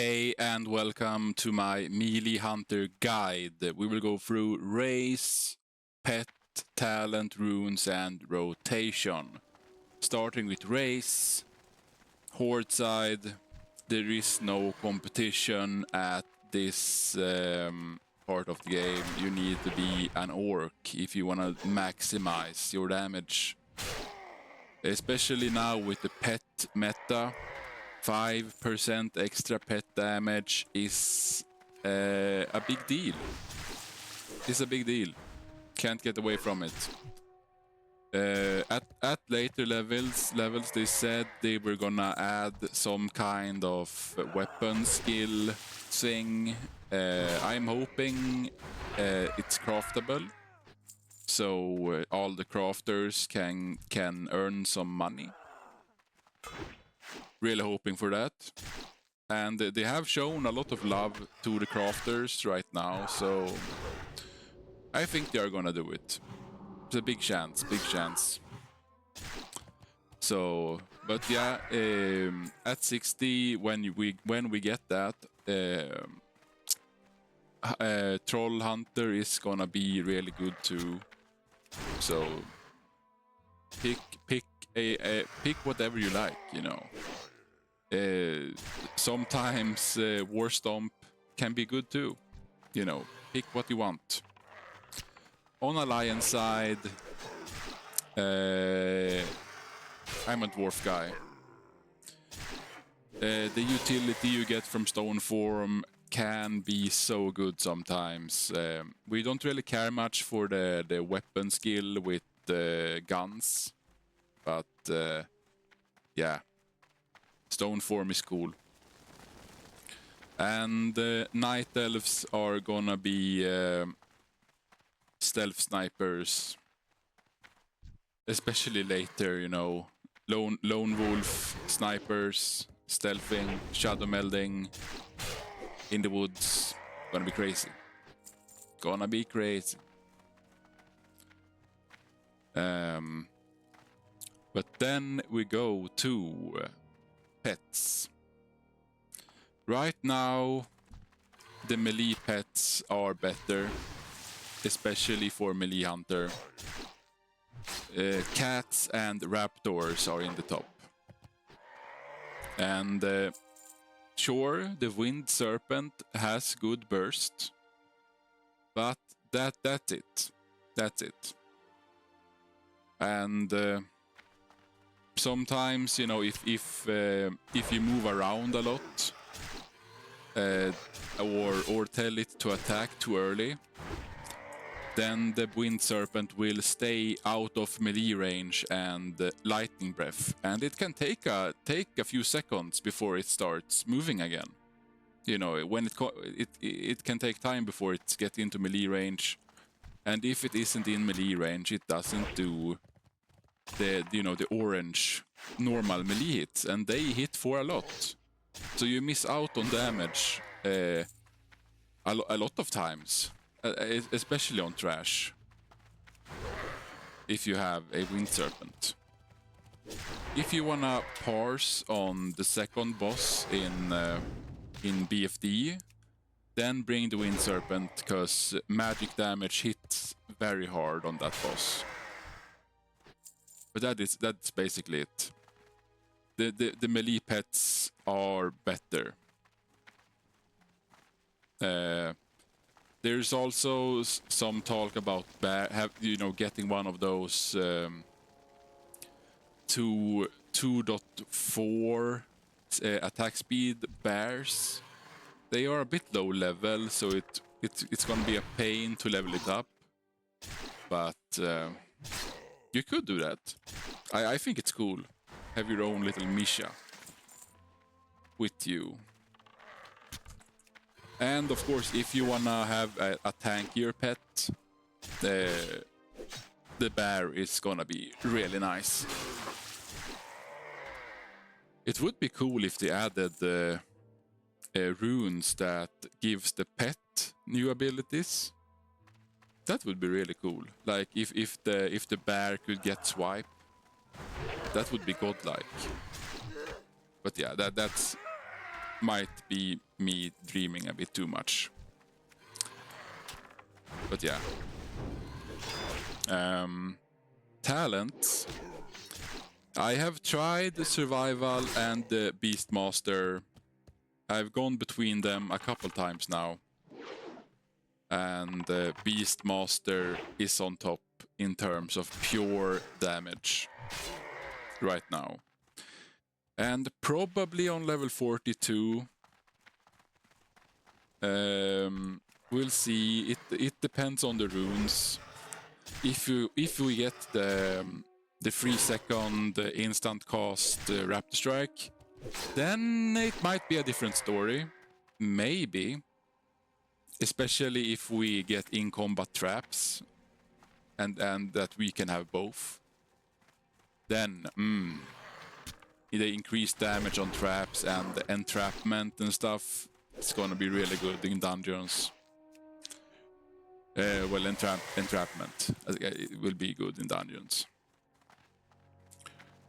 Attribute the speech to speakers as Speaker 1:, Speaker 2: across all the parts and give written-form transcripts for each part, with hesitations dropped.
Speaker 1: Hey and welcome to my Melee Hunter guide. We will go through race, pet, talent, runes and rotation. Starting with race, horde side, there is no competition at this part of the game. You need to be an orc if you want to maximize your damage. Especially now with the pet meta. 5% extra pet damage is a big deal. It's a big deal. Can't get away from it. At later levels, they said they were gonna add some kind of weapon skill thing. I'm hoping it's craftable, so all the crafters can earn some money. Really hoping for that. And they have shown a lot of love to the crafters right now, so I think they are gonna do it. It's a big chance, big chance. So, but yeah, at 60, when we get that, Troll Hunter is gonna be really good too. So pick whatever you like, you know. Sometimes War Stomp can be good too. You know, pick what you want. On Alliance side, I'm a dwarf guy. The utility you get from Stone Form can be so good sometimes. We don't really care much for the weapon skill with the guns, but yeah. Stone Form is cool. And Night Elves are gonna be stealth snipers. Especially later, you know. Lone Wolf snipers, stealthing, shadow melding in the woods. Gonna be crazy. Gonna be crazy. But then we go to pets. Right now, the melee pets are better, especially for melee hunter. Cats and raptors are in the top. And sure, the wind serpent has good burst, but that's it. That's it. And sometimes, you know, if you move around a lot, or tell it to attack too early, then the wind serpent will stay out of melee range and lightning breath, and it can take a few seconds before it starts moving again. You know, when it can take time before it gets into melee range, and if it isn't in melee range, it doesn't do the orange normal melee hits, and they hit for a lot. So you miss out on damage a lot of times, especially on trash, if you have a wind serpent. If you wanna parse on the second boss in BFD, then bring the wind serpent, because magic damage hits very hard on that boss. But that's basically it. The melee pets are better. There's also some talk about getting one of those 2.4 attack speed bears. They are a bit low level, so it's gonna be a pain to level it up. But you could do that. I think it's cool. Have your own little Misha with you. And of course, if you wanna have a tankier pet, the bear is gonna be really nice. It would be cool if they added runes that gives the pet new abilities. That would be really cool. Like if the bear could get swipe, that would be godlike. But yeah, that's might be me dreaming a bit too much. But yeah. Talents. I have tried Survival and the Beastmaster. I've gone between them a couple times now. And the Beastmaster is on top in terms of pure damage right now. And probably on level 42. We'll see. It depends on the runes. If we get the 3-second instant cast raptor strike, then it might be a different story. Maybe. Especially if we get in combat traps and that we can have both. Then the increased damage on traps and the entrapment and stuff, it's gonna be really good in dungeons. Well, entrapment it will be good in dungeons.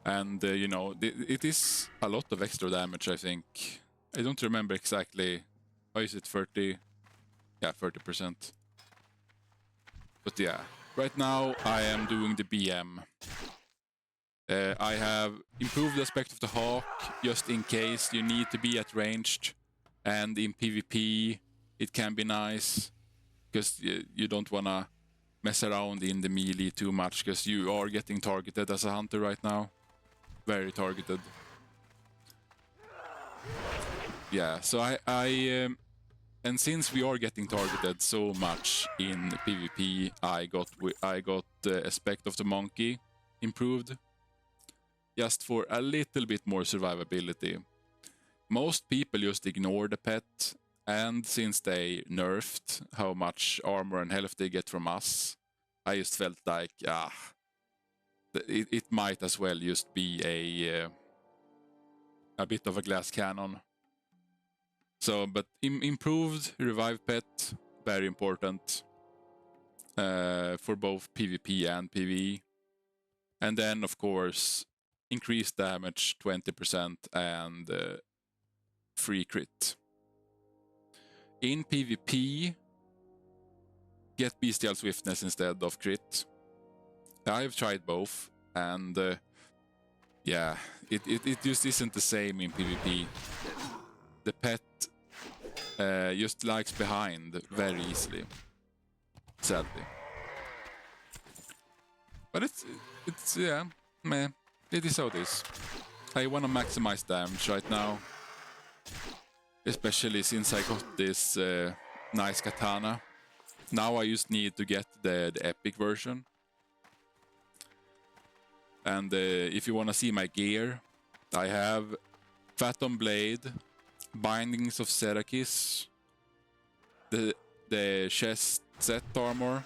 Speaker 1: And you know, it is a lot of extra damage, I think. I don't remember exactly. Why is it 30? Yeah, 30%. But yeah, right now I am doing the BM. I have improved the aspect of the hawk, just in case you need to be at ranged. And in PvP, it can be nice, because you don't want to mess around in the melee too much, because you are getting targeted as a hunter right now. Very targeted. Yeah, so I and since we are getting targeted so much in PvP, I got the aspect of the monkey improved, just for a little bit more survivability. Most people just ignore the pet, and since they nerfed how much armor and health they get from us, I just felt like it might as well just be a bit of a glass cannon. So, but improved revive pet, very important for both PvP and PvE. And then, of course, increased damage 20% and free crit. In PvP, get bestial swiftness instead of crit. I've tried both, and yeah, it just isn't the same in PvP. The pet just lags behind very easily, sadly. But it's yeah, meh. It is how it is. I want to maximize damage right now, especially since I got this nice katana. Now I just need to get the epic version. And if you want to see my gear, I have Phantom Blade, Bindings of Serakis, the chest set armor,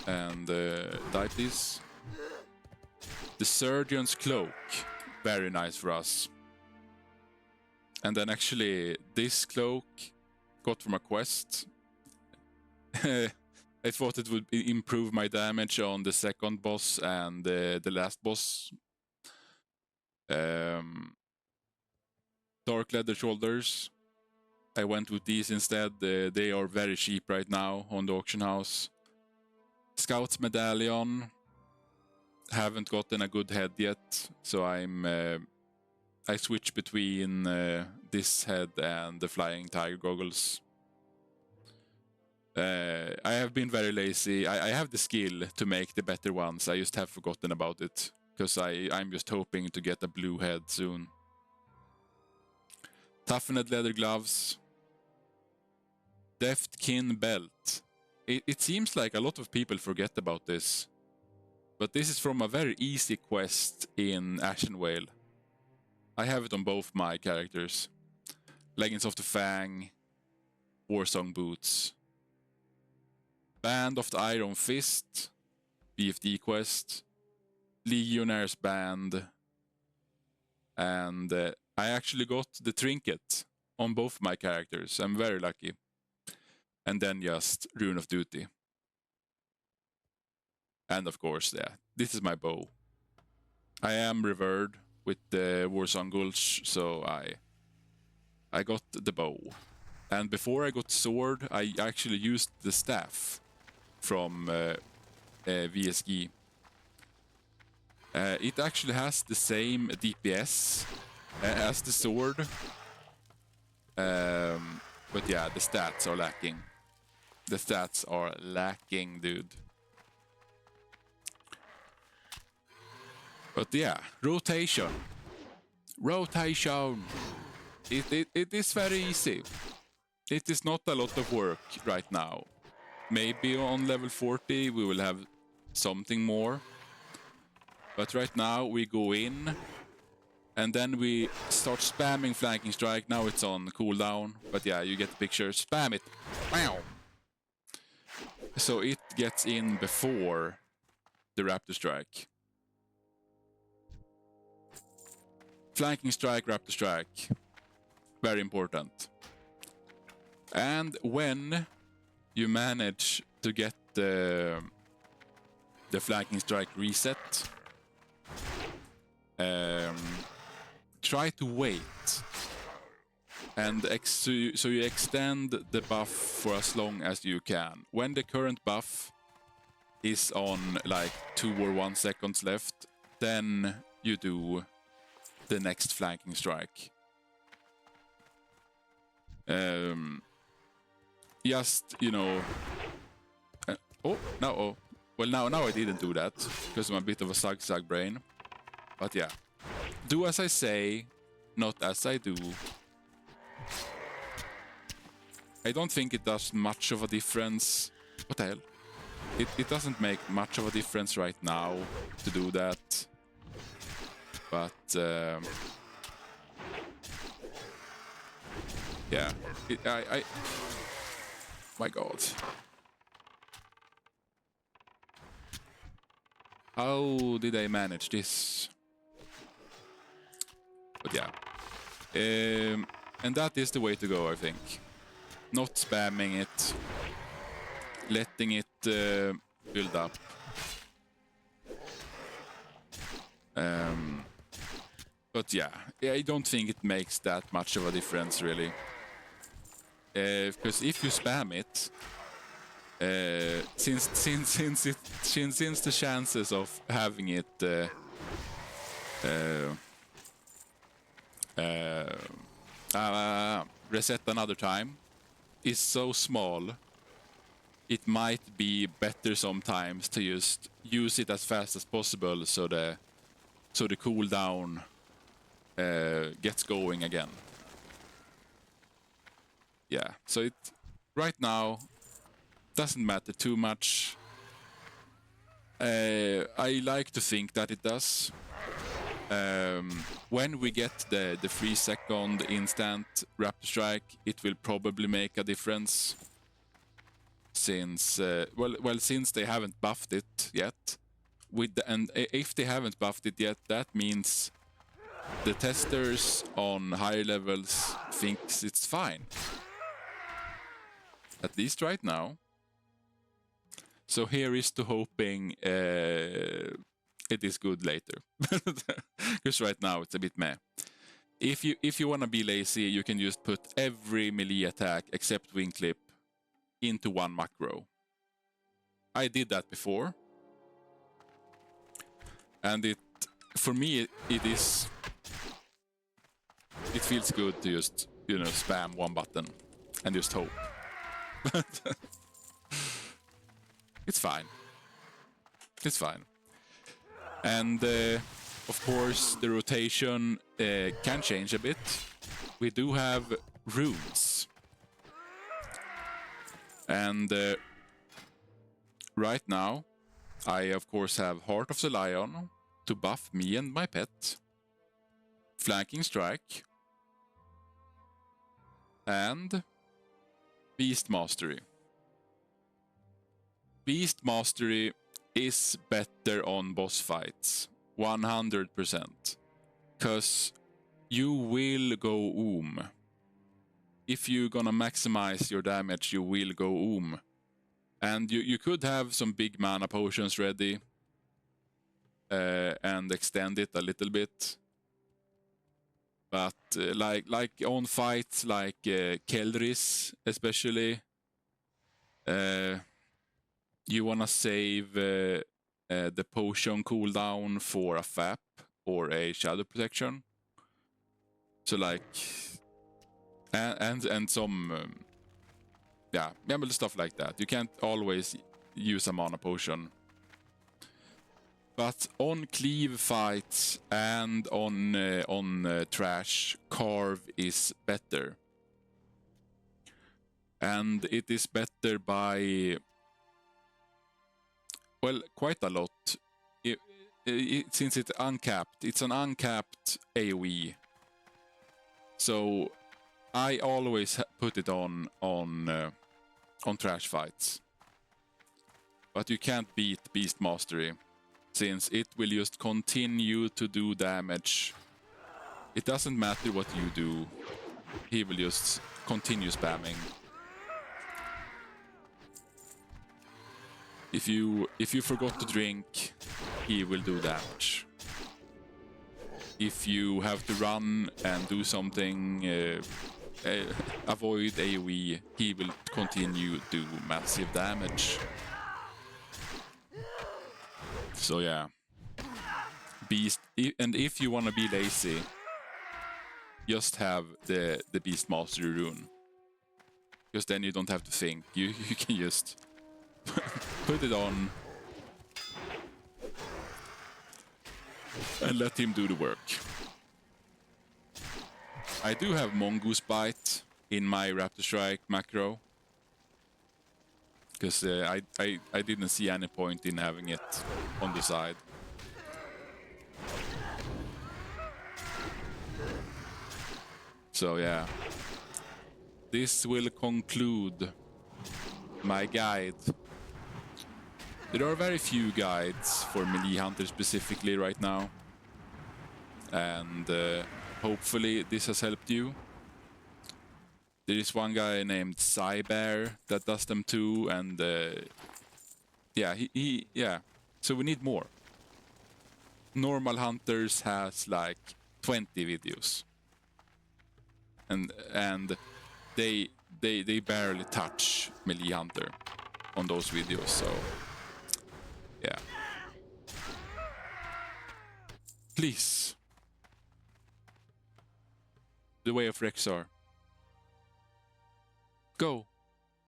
Speaker 1: and Diapis. The Surgeon's Cloak, very nice for us. And then actually this cloak got from a quest. I thought it would improve my damage on the second boss and the last boss. Dark leather shoulders. I went with these instead. They are very cheap right now on the auction house. Scout's medallion. Haven't gotten a good head yet, so I switch between this head and the flying tiger goggles. I have been very lazy. I have the skill to make the better ones. I just have forgotten about it, because I'm just hoping to get a blue head soon. Toughened leather gloves. Deftkin belt. It seems like a lot of people forget about this, but this is from a very easy quest in Ashen Whale. I have it on both my characters. Leggings of the Fang, Warsong boots. Band of the Iron Fist, BFD quest, Legionnaires band, and I actually got the trinket on both my characters. I'm very lucky. And then just Rune of Duty. And of course, yeah, this is my bow. I am revered with the Warsong Gulch, so I got the bow. And before I got sword, I actually used the staff from VSG. It actually has the same DPS as the sword. But yeah, the stats are lacking. The stats are lacking, dude. But yeah, rotation. Rotation. It is very easy. It is not a lot of work right now. Maybe on level 40 we will have something more. But right now we go in and then we start spamming flanking strike. Now it's on cooldown. But yeah, you get the picture. Spam it. Wow. So it gets in before the raptor strike. Flanking strike, raptor strike. Very important. And when you manage to get the flanking strike reset, try to wait. And so you extend the buff for as long as you can. When the current buff is on like 2 or 1 seconds left, then you do the next flanking strike. Just, you know... Well, now I didn't do that, because I'm a bit of a sag brain. But yeah. Do as I say, not as I do. I don't think it does much of a difference. What the hell? It doesn't make much of a difference right now to do that. But... yeah. My god. How did I manage this? But yeah. And that is the way to go, I think. Not spamming it. Letting it build up. But yeah, I don't think it makes that much of a difference, really. Because if you spam it, since the chances of having it reset another time is so small, it might be better sometimes to just use it as fast as possible so the cooldown gets going again. Yeah, so it right now doesn't matter too much. I like to think that it does. When we get the 3-second instant raptor strike, it will probably make a difference. Since since they haven't buffed it yet, and if they haven't buffed it yet, that means the testers on higher levels thinks it's fine. At least right now. So here is to hoping it is good later. Because right now it's a bit meh. If you want to be lazy, you can just put every melee attack except wing clip into one macro. I did that before. And for me it feels good to just, you know, spam one button and just hope. It's fine. It's fine. And of course the rotation can change a bit. We do have runes. And right now I of course have Heart of the Lion to buff me and my pet. Flanking Strike. And Beast Mastery. Beast Mastery is better on boss fights. 100%. Because you will go If you're gonna maximize your damage, you will go And you could have some big mana potions ready. And extend it a little bit. But like on fights like Keldris especially, you wanna save the potion cooldown for a FAP or a shadow protection. So like, and some yeah, stuff like that. You can't always use a mana potion. But on cleave fights and on trash, Carve is better. And it is better by, well, quite a lot. Since it's uncapped, it's an uncapped AoE. So I always put it on trash fights. But you can't beat Beast Mastery, since it will just continue to do damage. It doesn't matter what you do, he will just continue spamming. If you forgot to drink, he will do damage. If you have to run and do something, avoid AoE, he will continue to do massive damage. So yeah, Beast, and if you want to be lazy, just have the Beast Mastery rune, because then you don't have to think. You can just put it on and let him do the work. I do have Mongoose Bite in my Raptor Strike macro, because I didn't see any point in having it on the side. So yeah, this will conclude my guide. There are very few guides for melee hunters specifically right now, and hopefully this has helped you. There is one guy named Cybear that does them too, and yeah, yeah. So we need more. Normal Hunters has like 20 videos, and they barely touch melee hunter on those videos. So yeah, please, the way of Rexar. Go.